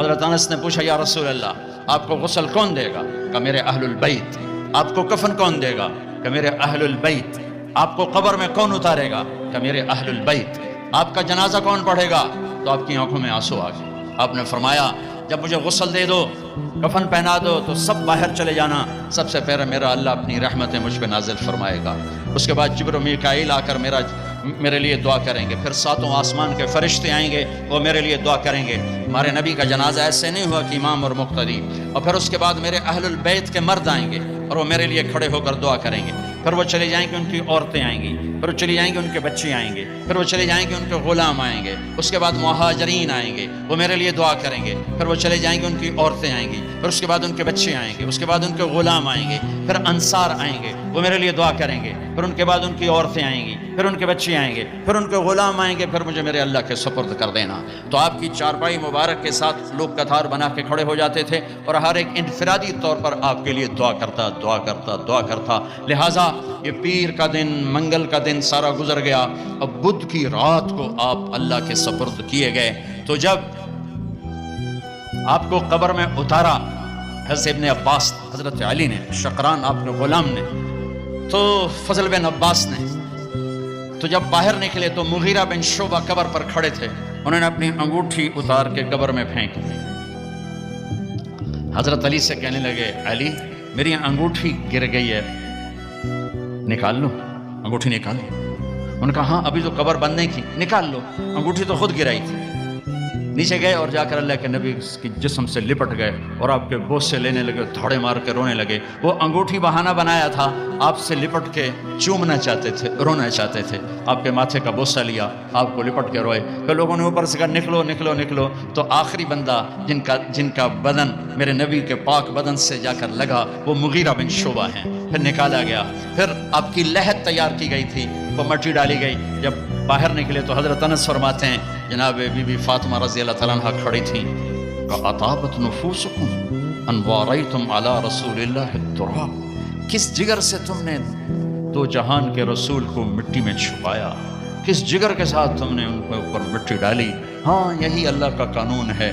حضرت انس نے پوچھا یا رسول اللہ آپ کو غسل کون دے گا؟ کہ میرے اہل البیت۔ آپ کو کفن کون دے گا؟ کہ میرے اہل البیت۔ آپ کو قبر میں کون اتارے گا؟ کہ میرے اہل البیت۔ آپ کا جنازہ کون پڑھے گا؟ تو آپ کی آنکھوں میں آنسو آ گئے۔ آپ نے فرمایا جب مجھے غسل دے دو، کفن پہنا دو تو سب باہر چلے جانا، سب سے پہلے میرا اللہ اپنی رحمتیں مجھ پہ نازل فرمائے گا، اس کے بعد جبر و میکائیل آ کر میرے لیے دعا کریں گے، پھر ساتوں آسمان کے فرشتے آئیں گے وہ میرے لیے دعا کریں گے۔ ہمارے نبی کا جنازہ ایسے نہیں ہوا کہ امام اور مقتدی، اور پھر اس کے بعد میرے اہل البیت کے مرد آئیں گے اور وہ میرے لیے کھڑے ہو کر دعا کریں گے، پھر وہ چلے جائیں گے ان کی عورتیں آئیں گی، پھر وہ چلی جائیں گے ان کے بچے آئیں گے، پھر وہ چلے جائیں گے ان کے غلام آئیں گے، اس کے بعد مہاجرین آئیں گے وہ میرے لیے دعا کریں گے، پھر وہ چلے جائیں گے ان کی عورتیں آئیں گی، پھر اس کے بعد ان کے بچے آئیں گے، اس کے بعد ان کے غلام آئیں گے، پھر انصار آئیں گے وہ میرے لیے دعا کریں گے، پھر ان کے بعد ان کی عورتیں آئیں گی، پھر ان کے بچے آئیں گے، پھر ان کے غلام آئیں گے، پھر مجھے میرے اللہ کے سپرد کر دینا۔ تو آپ کی چارپائی مبارک کے ساتھ لوگ قطار بنا کے کھڑے ہو جاتے تھے اور ہر ایک انفرادی طور پر آپ کے لیے دعا کرتا دعا کرتا دعا کرتا۔ لہٰذا یہ پیر کا دن، منگل کا دن سارا گزر گیا، اب بدھ کی رات کو آپ اللہ کے سپرد کیے گئے۔ تو جب آپ کو قبر میں اتارا حضرت ابن عباس، حضرت علی نے، شقران آپ کے غلام نے، تو فضل بن عباس نے، تو جب باہر نکلے تو مغیرہ بن شعبہ قبر پر کھڑے تھے، انہوں نے اپنی انگوٹھی اتار کے قبر میں پھینک دی۔ حضرت علی سے کہنے لگے علی میری انگوٹھی گر گئی ہے، نکال لو انگوٹھی، نکال لو۔ انہوں نے کہا ہاں ابھی تو قبر بند نہیں کی، نکال لو، انگوٹھی تو خود گرائی تھی۔ نیچے گئے اور جا کر اللہ کے نبی کی جسم سے لپٹ گئے اور آپ کے بوسے لینے لگے، دھاڑے مار کے رونے لگے۔ وہ انگوٹھی بہانہ بنایا تھا، آپ سے لپٹ کے چومنا چاہتے تھے، رونا چاہتے تھے، آپ کے ماتھے کا بوسہ لیا، آپ کو لپٹ کے روئے۔ پھر لوگوں نے اوپر سے کہا نکلو نکلو نکلو، تو آخری بندہ جن کا بدن میرے نبی کے پاک بدن سے جا کر لگا وہ مغیرہ بن شعبہ ہیں۔ پھر نکالا گیا، پھر آپ کی لحد تیار کی گئی تھی، وہ مٹی ڈالی گئی۔ جب باہر نکلے تو حضرت انس فرماتے ہیں جناب بی بی فاطمہ رضی اللہ تعالیٰ عنہ کھڑی تھیں، اطابت نفوسکم ان واریتم علی رسول اللہ التراب، کس جگر سے تم نے دو جہان کے رسول کو مٹی میں چھپایا، کس جگر کے ساتھ تم نے ان کے اوپر مٹی ڈالی۔ ہاں یہی اللہ کا قانون ہے،